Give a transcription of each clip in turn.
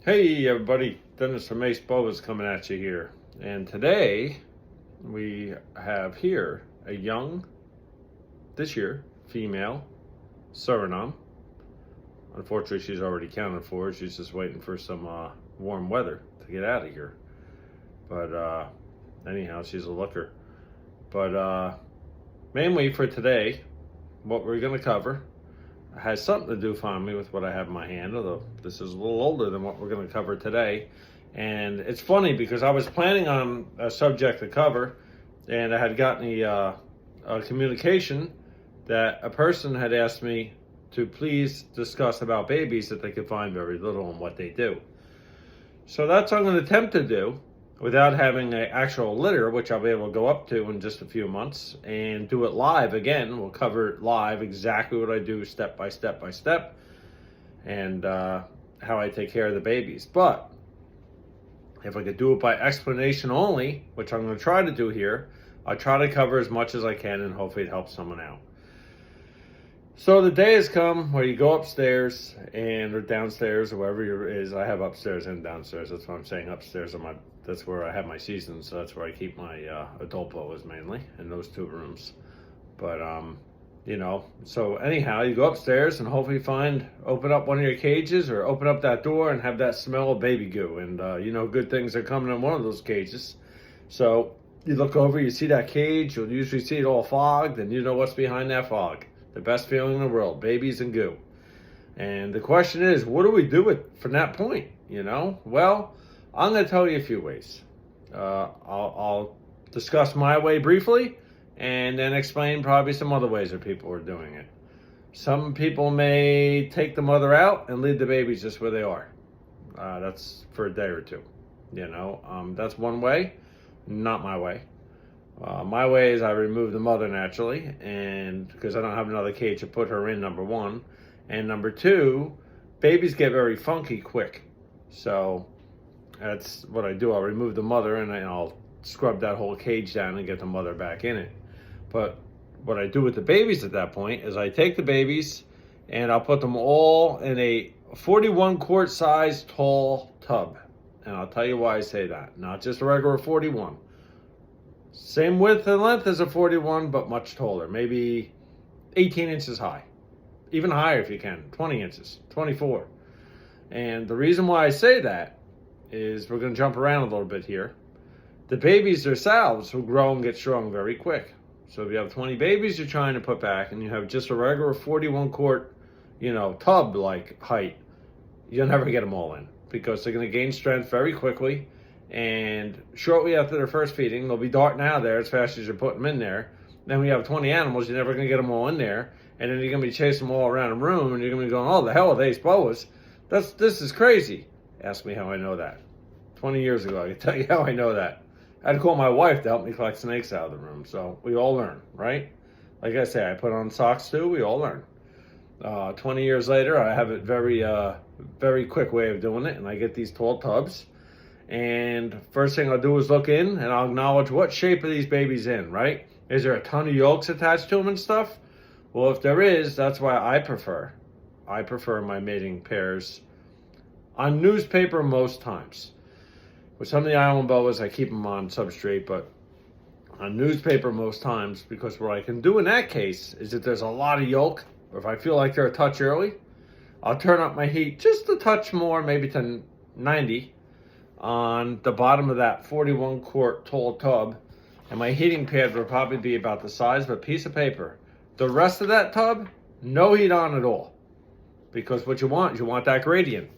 Hey everybody, Dennis from Boas coming at you here. And today we have here a young, this year, female Suriname. Unfortunately, she's already counted for. She's just waiting for some warm weather to get out of here. But anyhow, she's a looker. But mainly for today, what we're going to cover has something to do finally with what I have in my hand, although this is a little older than what we're going to cover today. And it's funny because I was planning on a subject to cover, and I had gotten a communication that a person had asked me to please discuss about babies that they could find very little and what they do. So that's what I'm going to attempt to do without having an actual litter, which I'll be able to go up to in just a few months and do it live again. We'll cover it live, exactly what I do step by step by step, and how I take care of the babies. But if I could do it by explanation only, which I'm going to try to do here, I'll try to cover as much as I can and hopefully it helps someone out. So the day has come where you go upstairs or downstairs or wherever it is. I have upstairs and downstairs. That's what I'm saying. Upstairs that's where I have my seasons. So that's where I keep my adult boas mainly, in those two rooms. But so anyhow, you go upstairs and hopefully open up one of your cages or open up that door and have that smell of baby goo. And good things are coming in one of those cages. So you look over, you see that cage. You'll usually see it all fogged, and you know what's behind that fog. The best feeling in the world, babies and goo. And the question is, what do we do from that point? Well, I'm going to tell you a few ways. I'll discuss my way briefly, and then explain probably some other ways that people are doing it. Some people may take the mother out and leave the babies just where they are. That's for a day or two. That's one way, not my way. My way is I remove the mother naturally, and because I don't have another cage to put her in, number one. And number two, babies get very funky quick. So that's what I do. I'll remove the mother and I'll scrub that whole cage down and get the mother back in it. But what I do with the babies at that point is I take the babies and I'll put them all in a 41 quart size tall tub. And I'll tell you why I say that. Not just a regular 41. Same width and length as a 41, but much taller, maybe 18 inches high. Even higher if you can, 20 inches, 24. And the reason why I say that is we're going to jump around a little bit here. The babies themselves will grow and get strong very quick. So if you have 20 babies you're trying to put back and you have just a regular 41 quart, tub-like height, you'll never get them all in because they're going to gain strength very quickly. And shortly after their first feeding, they'll be darting out of there as fast as you're putting them in there. Then when you have 20 animals, you're never going to get them all in there. And then you're going to be chasing them all around the room, and you're going to be going, oh, the hell are they boas? This is crazy. Ask me how I know that. 20 years ago, I can tell you how I know that. I had to call my wife to help me collect snakes out of the room. So we all learn, right? Like I say, I put on socks too. We all learn. 20 years later, I have a very quick way of doing it, and I get these tall tubs. And first thing I'll do is look in and I'll acknowledge what shape are these babies in, right? Is there a ton of yolks attached to them and stuff? Well, if there is, that's why I prefer my mating pairs on newspaper most times. With some of the island boas, I keep them on substrate, but on newspaper most times, because what I can do in that case is if there's a lot of yolk, or if I feel like they're a touch early, I'll turn up my heat just a touch more, maybe to 90, on the bottom of that 41 quart tall tub, and my heating pad will probably be about the size of a piece of paper. The rest of that tub, no heat on at all, because what you want is you want that gradient,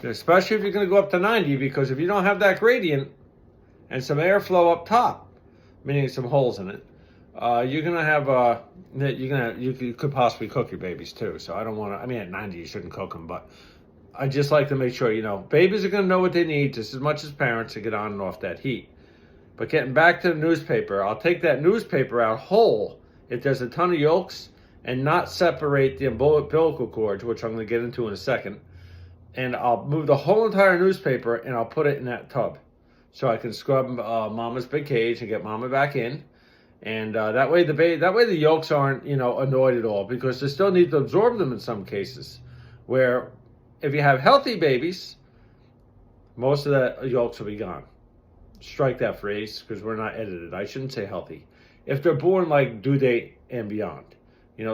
especially if you're going to go up to 90, because if you don't have that gradient and some airflow up top, meaning some holes in it, you're going to have you could possibly cook your babies too. So I don't want to, at 90 you shouldn't cook them, but I just like to make sure, babies are going to know what they need just as much as parents to get on and off that heat. But getting back to the newspaper, I'll take that newspaper out whole if there's a ton of yolks and not separate the umbilical cords, which I'm going to get into in a second. And I'll move the whole entire newspaper and I'll put it in that tub. So I can scrub Mama's big cage and get Mama back in. And that way the yolks aren't, annoyed at all, because they still need to absorb them in some cases. Where if you have healthy babies, most of the yolks will be gone. Strike that phrase because we're not edited. I shouldn't say healthy. If they're born like due date and beyond,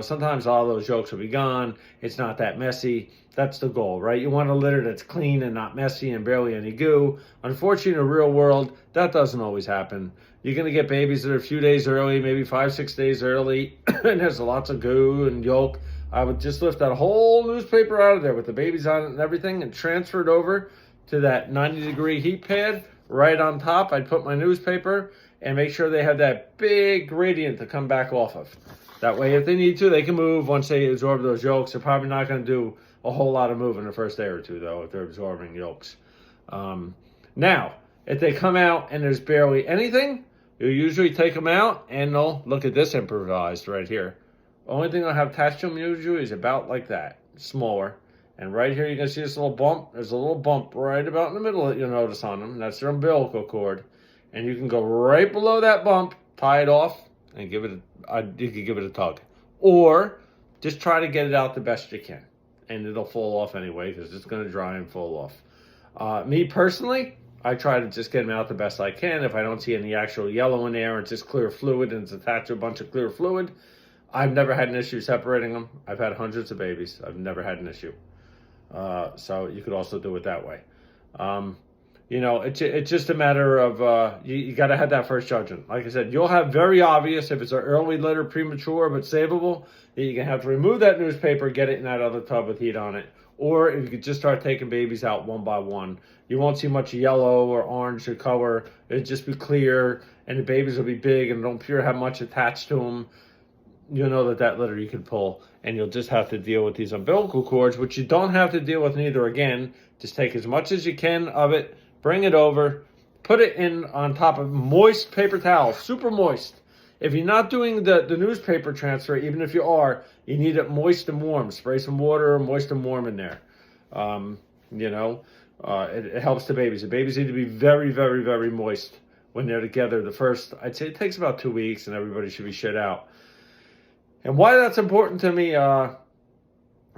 sometimes all those yolks will be gone. It's not that messy. That's the goal, right? You want a litter that's clean and not messy and barely any goo. Unfortunately, in the real world, that doesn't always happen. You're going to get babies that are a few days early, maybe 5-6 days early, and there's lots of goo and yolk. I would just lift that whole newspaper out of there with the babies on it and everything and transfer it over to that 90-degree heat pad. Right on top, I'd put my newspaper and make sure they have that big gradient to come back off of. That way, if they need to, they can move once they absorb those yolks. They're probably not going to do a whole lot of moving the first day or two, though, if they're absorbing yolks. Now, if they come out and there's barely anything, you usually take them out and they'll look at this improvised right here. Only thing I'll have attached to them usually is about like that, smaller. And right here, you can see this little bump. There's a little bump right about in the middle that you'll notice on them. That's their umbilical cord. And you can go right below that bump, tie it off, and you can give it a tug. Or just try to get it out the best you can. And it'll fall off anyway because it's going to dry and fall off. Me personally, I try to just get them out the best I can. If I don't see any actual yellow in there, it's just clear fluid and it's attached to a bunch of clear fluid, I've never had an issue separating them. I've had hundreds of babies. I've never had an issue. So you could also do it that way. It's just a matter of you got to have that first judgment. Like I said, you'll have very obvious if it's an early litter, premature but savable, that you're going to have to remove that newspaper, get it in that other tub with heat on it. Or if you could just start taking babies out one by one, you won't see much yellow or orange or color. It'll just be clear, and the babies will be big and don't appear to have much attached to them. You'll know that litter you can pull, and you'll just have to deal with these umbilical cords, which you don't have to deal with neither. Again, just take as much as you can of it, bring it over, put it in on top of moist paper towels, super moist. If you're not doing the newspaper transfer, even if you are, you need it moist and warm. Spray some water, moist and warm in there. It helps the babies. The babies need to be very, very, very moist when they're together. I'd say it takes about 2 weeks, and everybody should be shit out. And why that's important to me,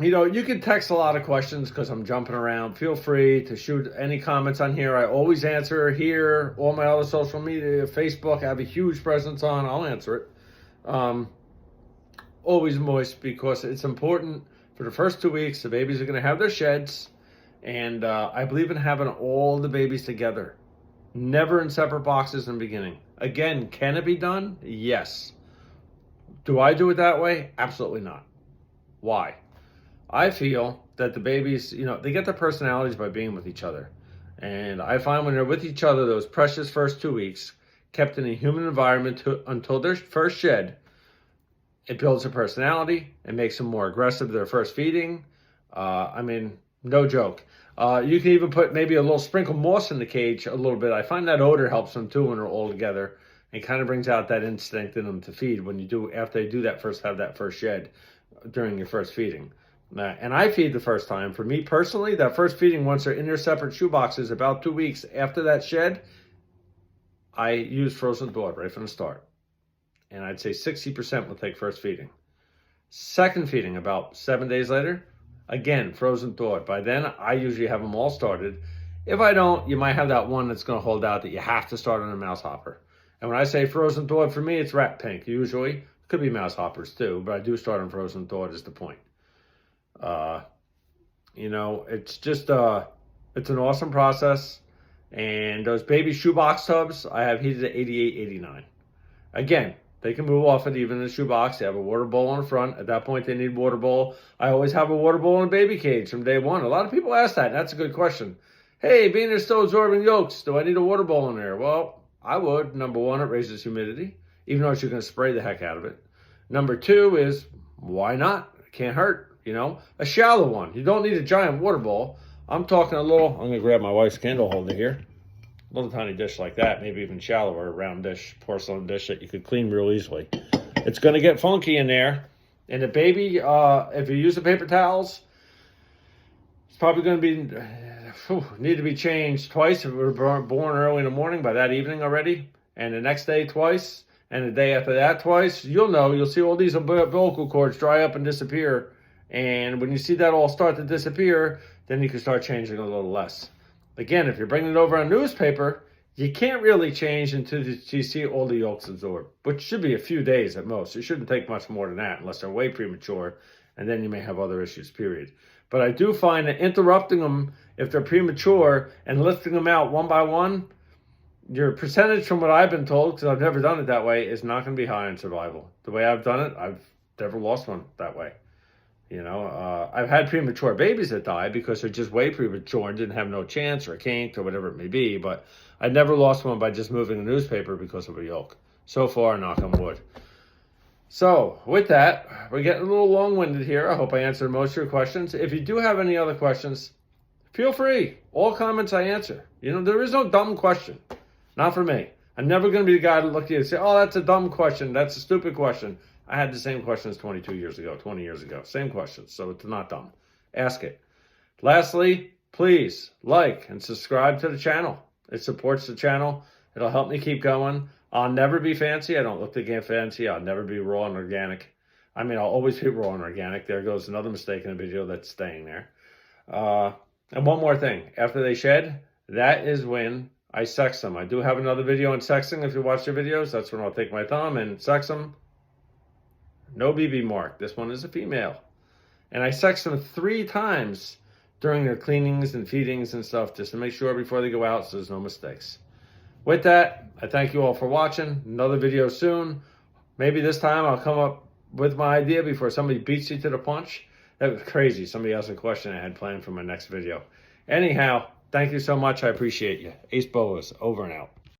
you can text a lot of questions because I'm jumping around. Feel free to shoot any comments on here. I always answer here, all my other social media, Facebook, I have a huge presence on. I'll answer it. Always moist because it's important for the first 2 weeks. The babies are going to have their sheds. And I believe in having all the babies together. Never in separate boxes in the beginning. Again, can it be done? Yes. Do I do it that way? Absolutely not. Why? I feel that the babies, they get their personalities by being with each other. And I find when they're with each other, those precious first 2 weeks, kept in a human environment until their first shed, it builds their personality. It makes them more aggressive their first feeding. No joke. You can even put maybe a little sprinkle moss in the cage a little bit. I find that odor helps them too when they're all together. It kind of brings out that instinct in them to feed after they do have that first shed during your first feeding. And I feed the first time. For me personally, that first feeding, once they're in their separate shoe boxes, about 2 weeks after that shed, I use frozen thawed right from the start. And I'd say 60% will take first feeding. Second feeding, about 7 days later, again, frozen thawed. By then, I usually have them all started. If I don't, you might have that one that's going to hold out that you have to start on a mouse hopper. And when I say frozen thawed, for me, it's rat pink, usually. Could be mouse hoppers, too, but I do start on frozen thawed is the point. It's just, it's an awesome process. And those baby shoebox tubs, I have heated at 88, 89. Again, they can move off it even in the shoebox. They have a water bowl on the front. At that point, they need water bowl. I always have a water bowl in a baby cage from day one. A lot of people ask that, and that's a good question. Hey, being they're still absorbing yolks, do I need a water bowl in there? Well, I would. Number one, it raises humidity, even though you're going to spray the heck out of it. Number two is, why not? It can't hurt. A shallow one. You don't need a giant water bowl. I'm talking I'm going to grab my wife's candle holder here. A little tiny dish like that, maybe even shallower, round dish, porcelain dish that you could clean real easily. It's going to get funky in there. And the baby, if you use the paper towels, it's probably going to need to be changed twice if we were born early in the morning, by that evening already. And the next day twice. And the day after that twice. You'll see all these umbilical cords dry up and disappear. And when you see that all start to disappear, then you can start changing a little less. Again, if you're bringing it over on newspaper, you can't really change until you see all the yolks absorb, which should be a few days at most. It shouldn't take much more than that unless they're way premature, and then you may have other issues, period. But I do find that interrupting them if they're premature and lifting them out one by one, your percentage from what I've been told, because I've never done it that way, is not going to be high in survival. The way I've done it, I've never lost one that way. I've had premature babies that die because they're just way premature and didn't have no chance or kinked or whatever it may be. But I never lost one by just moving a newspaper because of a yolk. So far, knock on wood. So with that, we're getting a little long-winded here. I hope I answered most of your questions. If you do have any other questions, feel free. All comments I answer. There is no dumb question. Not for me. I'm never going to be the guy to look at you and say, oh, that's a dumb question. That's a stupid question. I had the same questions 22 years ago, 20 years ago. Same questions, so it's not dumb. Ask it. Lastly, please like and subscribe to the channel. It supports the channel. It'll help me keep going. I'll never be fancy. I don't look to get fancy. I'll never be raw and organic. I'll always be raw and organic. There goes another mistake in the video that's staying there. And one more thing. After they shed, that is when I sex them. I do have another video on sexing. If you watch the videos, that's when I'll take my thumb and sex them. No BB mark. This one is a female. And I sex them 3 times during their cleanings and feedings and stuff just to make sure before they go out so there's no mistakes. With that, I thank you all for watching. Another video soon. Maybe this time I'll come up with my idea before somebody beats you to the punch. That was crazy. Somebody asked a question I had planned for my next video. Anyhow, thank you so much. I appreciate you. Ace Boas, over and out.